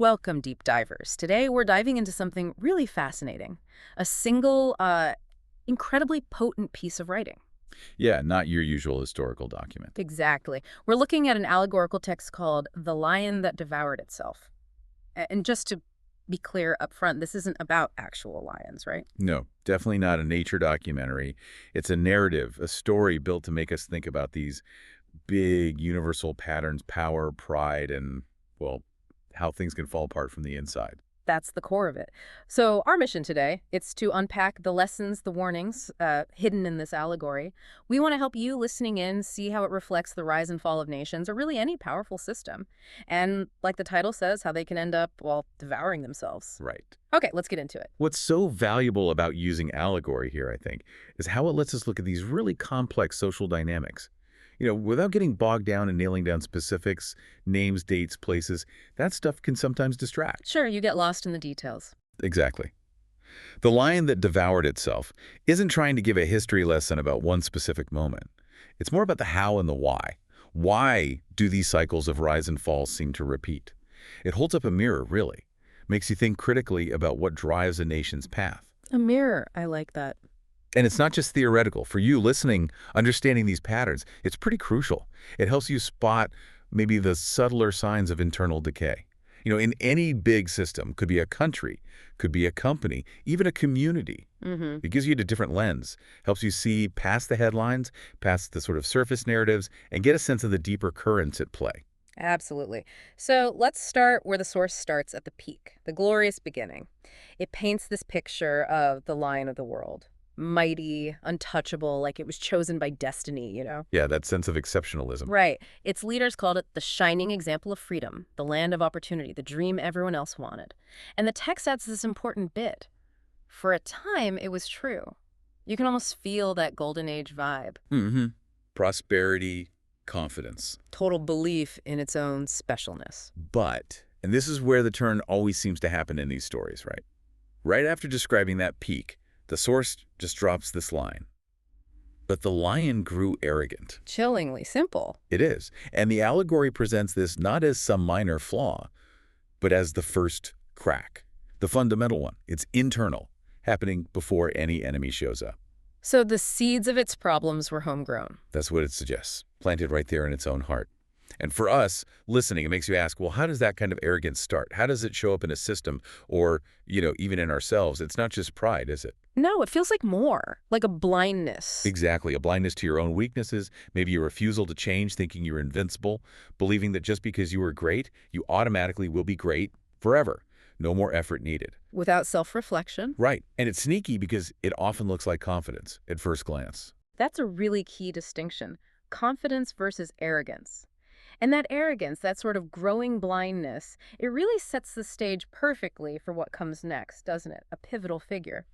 Welcome, deep divers. Today we're diving into something really fascinating. A single, incredibly potent piece of writing. Yeah, not your usual historical document. Exactly. We're looking at an allegorical text called The Lion That Devoured Itself. And just to be clear up front, this isn't about actual lions, right? No, definitely not a nature documentary. It's a narrative, a story built to make us think about these big universal patterns, power, pride, and, well, how things can fall apart from the inside. That's the core of it. So our mission today, it's to unpack the lessons, the warnings hidden in this allegory. We want to help you listening in see how it reflects the rise and fall of nations, or really any powerful system. And like the title says, how they can end up, well, devouring themselves. Right. Okay, let's get into it. What's so valuable about using allegory here, I think, is how it lets us look at these really complex social dynamics. Without getting bogged down and nailing down specifics, names, dates, places, that stuff can sometimes distract. Sure, you get lost in the details. Exactly. The lion that devoured itself isn't trying to give a history lesson about one specific moment. It's more about the how and the why. Why do these cycles of rise and fall seem to repeat? It holds up a mirror, really. Makes you think critically about what drives a nation's path. A mirror, I like that. And it's not just theoretical. For you listening, understanding these patterns, it's pretty crucial. It helps you spot maybe the subtler signs of internal decay. In any big system, could be a country, could be a company, even a community. It gives you a different lens, helps you see past the headlines, past the sort of surface narratives, and get a sense of the deeper currents at play. Absolutely. So let's start where the source starts at the peak, the glorious beginning. It paints this picture of the lion of the world. Mighty, untouchable, like it was chosen by destiny. Yeah, that sense of exceptionalism. Right. Its leaders called it the shining example of freedom, the land of opportunity, the dream everyone else wanted. And the text adds this important bit. For a time, it was true. You can almost feel that golden age vibe. Prosperity, confidence. Total belief in its own specialness. But, and this is where the turn always seems to happen in these stories, right? Right after describing that peak, the source just drops this line. But the lion grew arrogant. Chillingly simple. It is. And the allegory presents this not as some minor flaw, but as the first crack. The fundamental one. It's internal, happening before any enemy shows up. So the seeds of its problems were homegrown. That's what it suggests, planted right there in its own heart. And for us, listening, it makes you ask, well, how does that kind of arrogance start? How does it show up in a system or, even in ourselves? It's not just pride, is it? No, it feels like more, like a blindness. Exactly. A blindness to your own weaknesses, maybe a refusal to change, thinking you're invincible, believing that just because you are great, you automatically will be great forever. No more effort needed. Without self-reflection. Right. And it's sneaky because it often looks like confidence at first glance. That's a really key distinction. Confidence versus arrogance. And that arrogance, that sort of growing blindness, it really sets the stage perfectly for what comes next, doesn't it? A pivotal figure.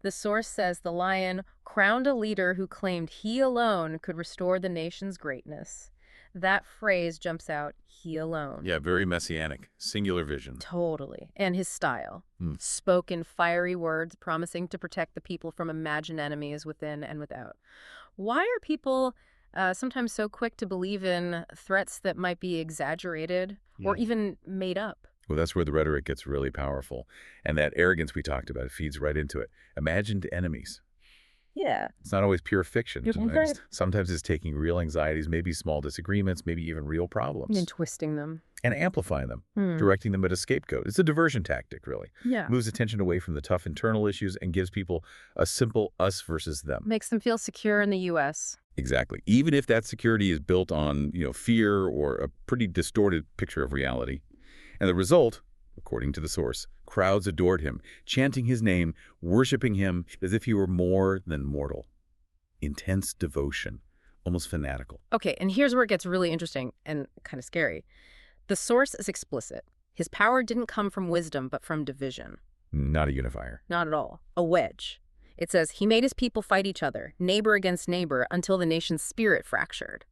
The source says the lion crowned a leader who claimed he alone could restore the nation's greatness. That phrase jumps out, he alone. Yeah, very messianic. Singular vision. Totally. And his style. Spoke in fiery words, promising to protect the people from imagined enemies within and without. Why are people sometimes so quick to believe in threats that might be exaggerated or even made up? Well, that's where the rhetoric gets really powerful. And that arrogance we talked about feeds right into it. Imagined enemies. Yeah. It's not always pure fiction. You're right. Sometimes it's taking real anxieties, maybe small disagreements, maybe even real problems. And twisting them. And amplifying them, directing them at a scapegoat. It's a diversion tactic, really. Yeah. Moves attention away from the tough internal issues and gives people a simple us versus them. Makes them feel secure in the U.S. Exactly. Even if that security is built on, fear or a pretty distorted picture of reality. And the result, according to the source, crowds adored him, chanting his name, worshiping him as if he were more than mortal. Intense devotion, almost fanatical. Okay, and here's where it gets really interesting and kind of scary. The source is explicit. His power didn't come from wisdom, but from division. Not a unifier. Not at all. A wedge. It says, he made his people fight each other, neighbor against neighbor, until the nation's spirit fractured.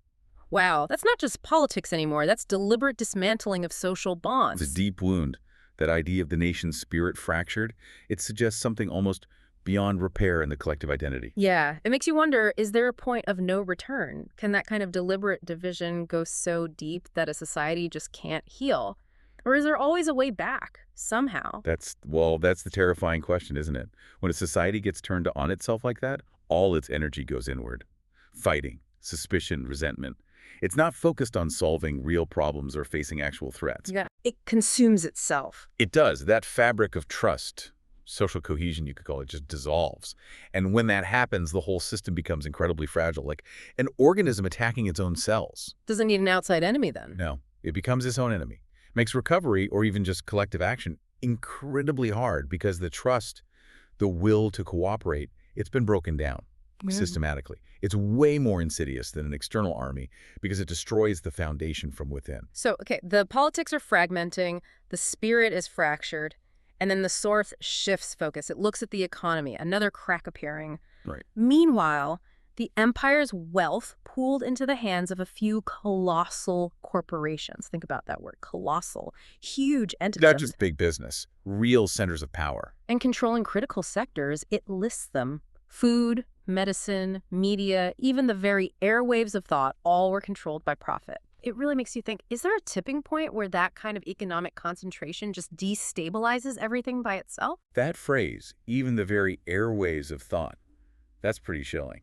Wow, that's not just politics anymore. That's deliberate dismantling of social bonds. It's a deep wound. That idea of the nation's spirit fractured, it suggests something almost beyond repair in the collective identity. Yeah, it makes you wonder, is there a point of no return? Can that kind of deliberate division go so deep that a society just can't heal? Or is there always a way back, somehow? Well, that's the terrifying question, isn't it? When a society gets turned on itself like that, all its energy goes inward. Fighting, suspicion, resentment. It's not focused on solving real problems or facing actual threats. Yeah. It consumes itself. It does. That fabric of trust, social cohesion, you could call it, just dissolves. And when that happens, the whole system becomes incredibly fragile, like an organism attacking its own cells. Doesn't need an outside enemy then. No, it becomes its own enemy. Makes recovery, or even just collective action, incredibly hard because the trust, the will to cooperate, it's been broken down systematically. It's way more insidious than an external army because it destroys the foundation from within. So, okay, the politics are fragmenting, the spirit is fractured, and then the source shifts focus. It looks at the economy, another crack appearing. Right. Meanwhile, the empire's wealth pooled into the hands of a few colossal corporations. Think about that word, colossal. Huge entities. Not just big business, real centers of power. And controlling critical sectors, it lists them. Food, medicine, media, even the very airwaves of thought, all were controlled by profit. It really makes you think, is there a tipping point where that kind of economic concentration just destabilizes everything by itself? That phrase, even the very airways of thought, that's pretty chilling.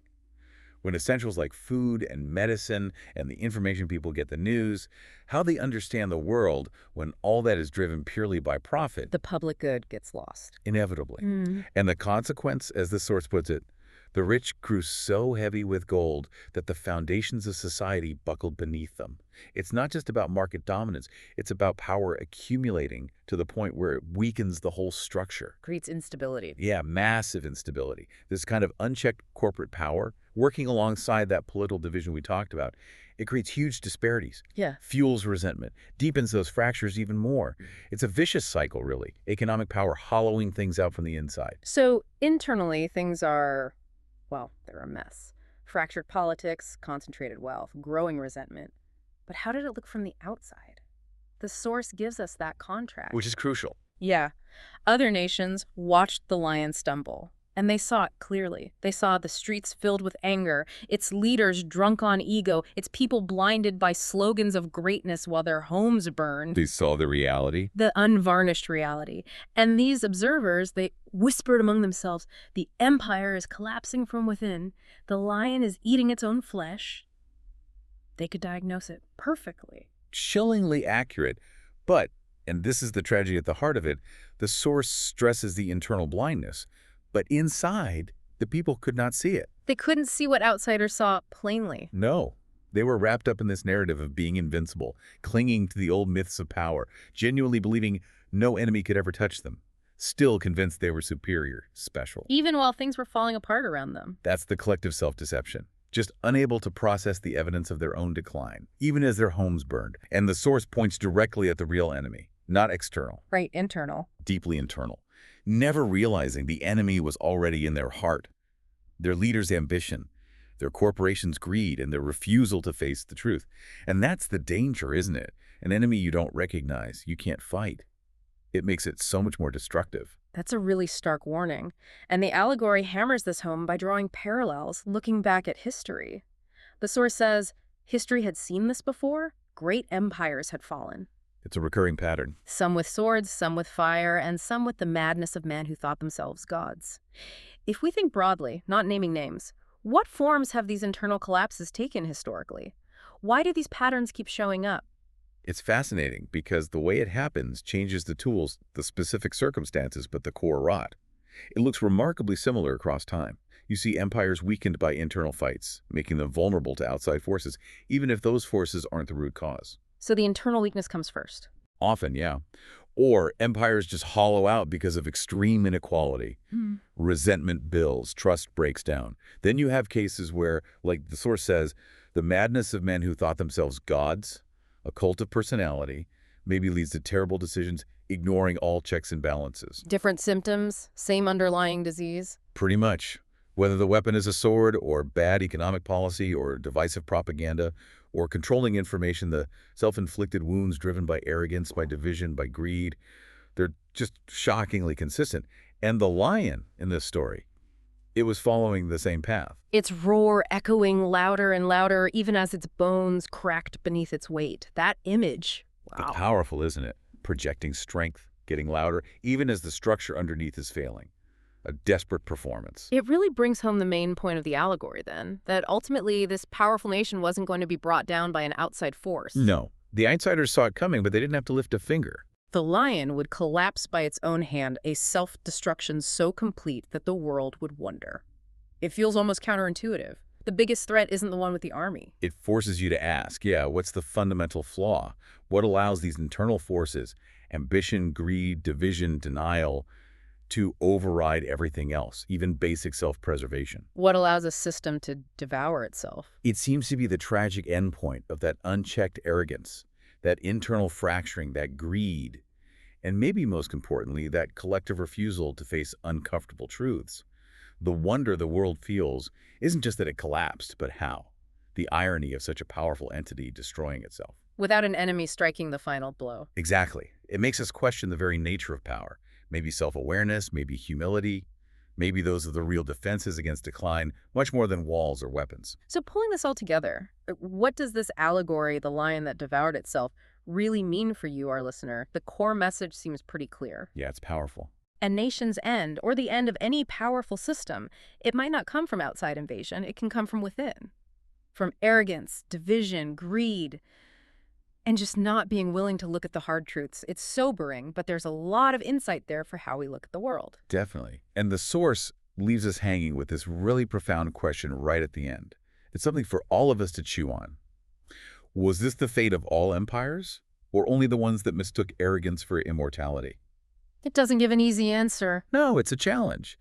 When essentials like food and medicine and the information people get, the news, how they understand the world when all that is driven purely by profit, The public good gets lost. inevitably. And the consequence, as the source puts it, the rich grew so heavy with gold that the foundations of society buckled beneath them. It's not just about market dominance, it's about power accumulating to the point where it weakens the whole structure. Creates instability. Yeah, massive instability. This kind of unchecked corporate power, working alongside that political division we talked about, it creates huge disparities, Yeah. fuels resentment, deepens those fractures even more. It's a vicious cycle, really. Economic power hollowing things out from the inside. So internally, things are, well, they're a mess. Fractured politics, concentrated wealth, growing resentment. But how did it look from the outside? The source gives us that contrast. Which is crucial. Yeah. Other nations watched the lion stumble, and they saw it clearly. They saw the streets filled with anger, its leaders drunk on ego, its people blinded by slogans of greatness while their homes burned. They saw the reality. The unvarnished reality. And these observers, they whispered among themselves, the empire is collapsing from within. The lion is eating its own flesh. They could diagnose it perfectly. Chillingly accurate, but, and this is the tragedy at the heart of it, the source stresses the internal blindness. But inside, the people could not see it. They couldn't see what outsiders saw plainly. No. They were wrapped up in this narrative of being invincible, clinging to the old myths of power, genuinely believing no enemy could ever touch them, still convinced they were superior, special. Even while things were falling apart around them. That's the collective self-deception. Just unable to process the evidence of their own decline, even as their homes burned. And the source points directly at the real enemy, not external. Right, internal. Deeply internal. Never realizing the enemy was already in their heart. Their leader's ambition, their corporation's greed, and their refusal to face the truth. And that's the danger, isn't it? An enemy you don't recognize, you can't fight. It makes it so much more destructive. That's a really stark warning. And the allegory hammers this home by drawing parallels, looking back at history. The source says, history had seen this before. Great empires had fallen. It's a recurring pattern. Some with swords, some with fire, and some with the madness of men who thought themselves gods. If we think broadly, not naming names, what forms have these internal collapses taken historically? Why do these patterns keep showing up? It's fascinating because the way it happens changes the tools, the specific circumstances, but the core rot. It looks remarkably similar across time. You see empires weakened by internal fights, making them vulnerable to outside forces, even if those forces aren't the root cause. So the internal weakness comes first. Often, yeah. Or empires just hollow out because of extreme inequality. Resentment builds, trust breaks down. Then you have cases where, like the source says, the madness of men who thought themselves gods, a cult of personality, maybe leads to terrible decisions, ignoring all checks and balances. Different symptoms, same underlying disease. Pretty much. Whether the weapon is a sword, or bad economic policy, or divisive propaganda, or controlling information, the self-inflicted wounds driven by arrogance, by division, by greed, they're just shockingly consistent. And the lion in this story, it was following the same path. Its roar echoing louder and louder, even as its bones cracked beneath its weight. That image, wow. Powerful, isn't it? projecting strength, getting louder, even as the structure underneath is failing. A desperate performance. It really brings home the main point of the allegory, then, that ultimately this powerful nation wasn't going to be brought down by an outside force. No. The outsiders saw it coming, but they didn't have to lift a finger. The lion would collapse by its own hand, a self-destruction so complete that the world would wonder. It feels almost counterintuitive. The biggest threat isn't the one with the army. It forces you to ask, yeah, what's the fundamental flaw? What allows these internal forces, ambition, greed, division, denial, to override everything else, even basic self-preservation? What allows a system to devour itself? It seems to be the tragic endpoint of that unchecked arrogance, that internal fracturing, that greed, and maybe most importantly, that collective refusal to face uncomfortable truths. The wonder the world feels isn't just that it collapsed, but how. The irony of such a powerful entity destroying itself. Without an enemy striking the final blow. Exactly. It makes us question the very nature of power. Maybe self-awareness, maybe humility, maybe those are the real defenses against decline, much more than walls or weapons. So pulling this all together, what does this allegory, the lion that devoured itself, really mean for you, our listener? The core message seems pretty clear. Yeah, it's powerful. A nation's end, or the end of any powerful system, it might not come from outside invasion, it can come from within. From arrogance, division, greed, and just not being willing to look at the hard truths. It's sobering, but there's a lot of insight there for how we look at the world. Definitely. And the source leaves us hanging with this really profound question right at the end. It's something for all of us to chew on. Was this the fate of all empires, or only the ones that mistook arrogance for immortality? It doesn't give an easy answer. No, it's a challenge.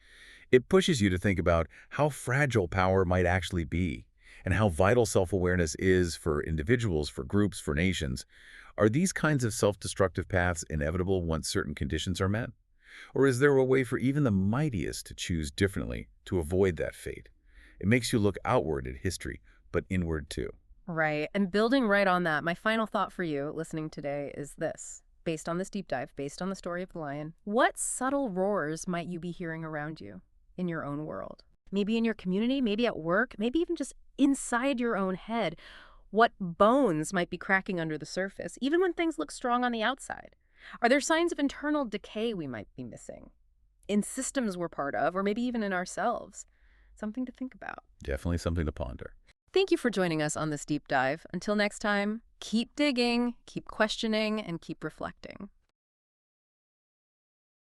It pushes you to think about how fragile power might actually be, and how vital self-awareness is for individuals, for groups, for nations. Are these kinds of self-destructive paths inevitable once certain conditions are met? Or is there a way for even the mightiest to choose differently to avoid that fate? It makes you look outward at history, but inward too. Right. And building right on that, my final thought for you listening today is this. Based on this deep dive, based on the story of the lion, what subtle roars might you be hearing around you in your own world? Maybe in your community, maybe at work, maybe even just inside your own head. What bones might be cracking under the surface, even when things look strong on the outside? Are there signs of internal decay we might be missing? In systems we're part of, or maybe even in ourselves? Something to think about. Definitely something to ponder. Thank you for joining us on this deep dive. Until next time, keep digging, keep questioning, and keep reflecting.